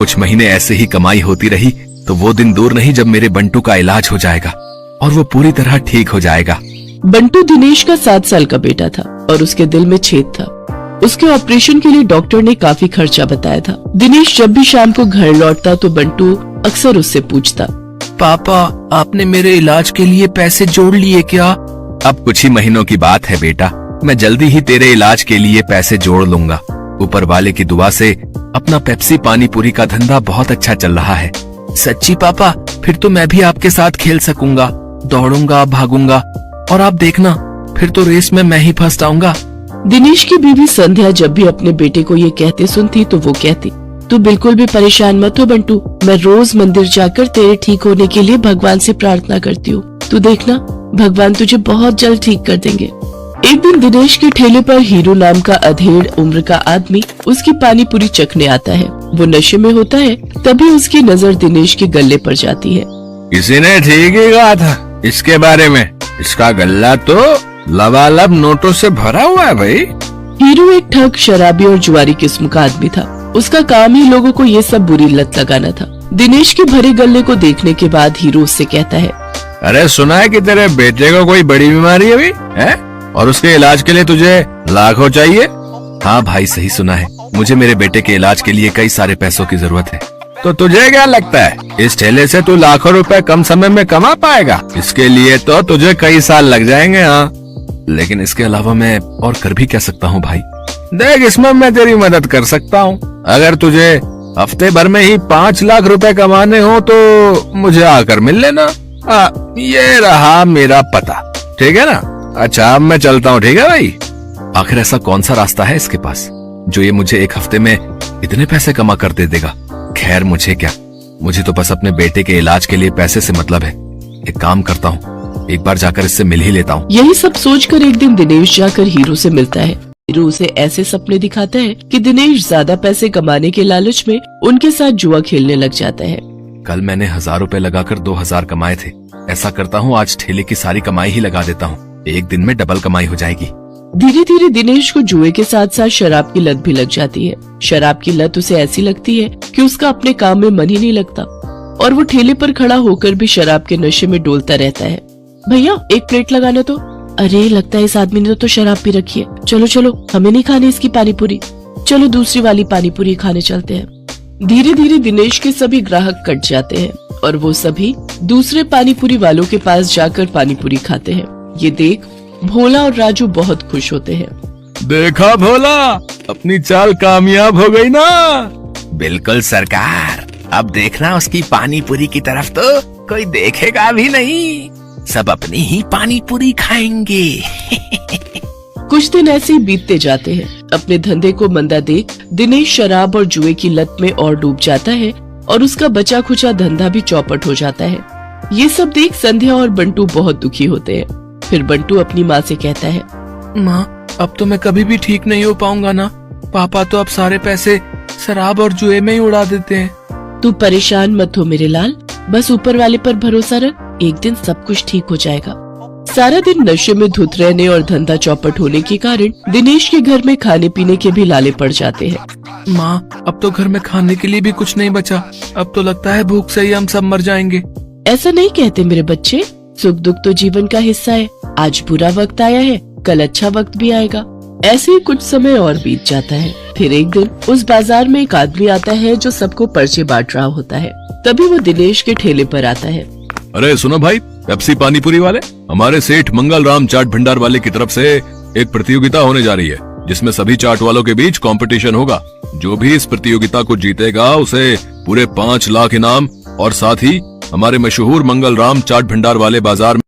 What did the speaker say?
कुछ महीने ऐसे ही कमाई होती रही तो वो दिन दूर नहीं जब मेरे बंटू का इलाज हो जाएगा और वो पूरी तरह ठीक हो जाएगा। बंटू दिनेश का 7 साल का बेटा था और उसके दिल में छेद था। उसके ऑपरेशन के लिए डॉक्टर ने काफी खर्चा बताया था। दिनेश जब भी शाम को घर लौटता तो बंटू अक्सर उससे पूछता, पापा आपने मेरे इलाज के लिए पैसे जोड़ लिए क्या? अब कुछ ही महीनों की बात है बेटा, मैं जल्दी ही तेरे इलाज के लिए पैसे जोड़ लूंगा। ऊपर वाले की दुआ से अपना पेप्सी पानी पूरी का धंधा बहुत अच्छा चल रहा है। सच्ची पापा? फिर तो मैं भी आपके साथ खेल सकूंगा, दौड़ूंगा, भागूंगा और आप देखना फिर तो रेस में मैं ही फर्स्ट आऊंगा। दिनेश की बीवी संध्या जब भी अपने बेटे को ये कहते सुनती तो वो कहती, तू बिल्कुल भी परेशान मत हो बंटू, मैं रोज मंदिर जाकर तेरे ठीक होने के लिए भगवान से प्रार्थना करती हूँ। तू देखना भगवान तुझे बहुत जल्द ठीक कर देंगे। एक दिन दिनेश के ठेले पर हीरू नाम का अधेड़ उम्र का आदमी उसकी पानी पूरी चखने आता है। वो नशे में होता है, तभी उसकी नजर दिनेश के गले पर जाती है। किसी ने ठीक ही कहा था इसके बारे में, इसका गल्ला तो लबालब नोटों से भरा हुआ है भाई। हीरू एक ठग, शराबी और जुआरी किस्म का आदमी था। उसका काम ही लोगों को ये सब बुरी लत लगाना था। दिनेश के भरे गले को देखने के बाद हीरू उससे कहता है, अरे सुना है कि तेरे बेटे को कोई बड़ी बीमारी अभी है और उसके इलाज के लिए तुझे लाखों चाहिए? हाँ भाई सही सुना है, मुझे मेरे बेटे के इलाज के लिए कई सारे पैसों की जरूरत है। तो तुझे क्या लगता है इस ठेले से तू लाखों रुपए कम समय में कमा पाएगा? इसके लिए तो तुझे कई साल लग जाएंगे। हाँ लेकिन इसके अलावा मैं और कर भी क्या सकता हूँ भाई? देख इसमें मैं तेरी मदद कर सकता हूँ। अगर तुझे हफ्ते भर में ही 5 लाख रुपए कमाने हो तो मुझे आकर मिल लेना। ये रहा मेरा पता, ठीक है ना? अच्छा अब मैं चलता हूँ, ठीक है भाई? आखिर ऐसा कौन सा रास्ता है इसके पास जो ये मुझे एक हफ्ते में इतने पैसे कमा कर दे देगा? खैर मुझे क्या, मुझे तो बस अपने बेटे के इलाज के लिए पैसे से मतलब है। एक काम करता हूँ, एक बार जाकर इससे मिल ही लेता हूँ। यही सब सोचकर एक दिन दिनेश जाकर हीरू से मिलता है। हीरू उसे ऐसे सपने दिखाता है कि दिनेश ज्यादा पैसे कमाने के लालच में उनके साथ जुआ खेलने लग जाता है। कल मैंने 1000 रुपए लगाकर 2000 कमाए थे। ऐसा करता हूँ आज ठेले की सारी कमाई ही लगा देता हूँ, एक दिन में डबल कमाई हो जाएगी। धीरे धीरे दिनेश को जुए के साथ साथ शराब की लत भी लग जाती है। शराब की लत उसे ऐसी लगती है कि उसका अपने काम में मन ही नहीं लगता और वो ठेले पर खड़ा होकर भी शराब के नशे में डोलता रहता है। भैया एक प्लेट लगाना तो। अरे लगता है इस आदमी ने तो शराब पी रखी है। चलो चलो हमें नहीं खानी इसकी पानी पूरी, चलो दूसरी वाली पानी पूरी खाने चलते हैं। धीरे धीरे दिनेश के सभी ग्राहक कट जाते हैं और वो सभी दूसरे पानी पूरी वालों के पास जाकर पानी पूरी खाते हैं। ये देख भोला और राजू बहुत खुश होते हैं। देखा भोला, अपनी चाल कामयाब हो गई ना? बिल्कुल सरकार, अब देखना उसकी पानी पूरी की तरफ तो कोई देखेगा भी नहीं, सब अपनी ही पानी पूरी खाएंगे। कुछ दिन ऐसे ही बीतते जाते हैं। अपने धंधे को मंदा देख दिनेश शराब और जुए की लत में और डूब जाता है और उसका बचा खुचा धंधा भी चौपट हो जाता है। ये सब देख संध्या और बंटू बहुत दुखी होते हैं। फिर बंटू अपनी माँ से कहता है, माँ अब तो मैं कभी भी ठीक नहीं हो पाऊंगा ना, पापा तो अब सारे पैसे शराब और जुए में ही उड़ा देते हैं। तू परेशान मत हो मेरे लाल, बस ऊपर वाले पर भरोसा रख, एक दिन सब कुछ ठीक हो जाएगा। सारा दिन नशे में धुत रहने और धंधा चौपट होने के कारण दिनेश के घर में खाने पीने के भी लाले पड़ जाते हैं। माँ अब तो घर में खाने के लिए भी कुछ नहीं बचा, अब तो लगता है भूख से ही हम सब मर जाएंगे। ऐसा नहीं कहते मेरे बच्चे, सुख दुख तो जीवन का हिस्सा है। आज बुरा वक्त आया है, कल अच्छा वक्त भी आएगा। ऐसे ही कुछ समय और बीत जाता है। फिर एक दिन उस बाजार में एक आदमी आता है जो सबको पर्चे बांट रहा होता है। तभी वो दिनेश के ठेले पर आता है। अरे सुनो भाई, पेप्सी पानी पूरी वाले, हमारे सेठ मंगल राम चाट भंडार वाले की तरफ से एक प्रतियोगिता होने जा रही है जिसमें सभी चाट वालों के बीच कंपटीशन होगा। जो भी इस प्रतियोगिता को जीतेगा उसे पूरे 5 लाख इनाम और साथ ही हमारे मशहूर मंगल राम चाट भंडार वाले बाजार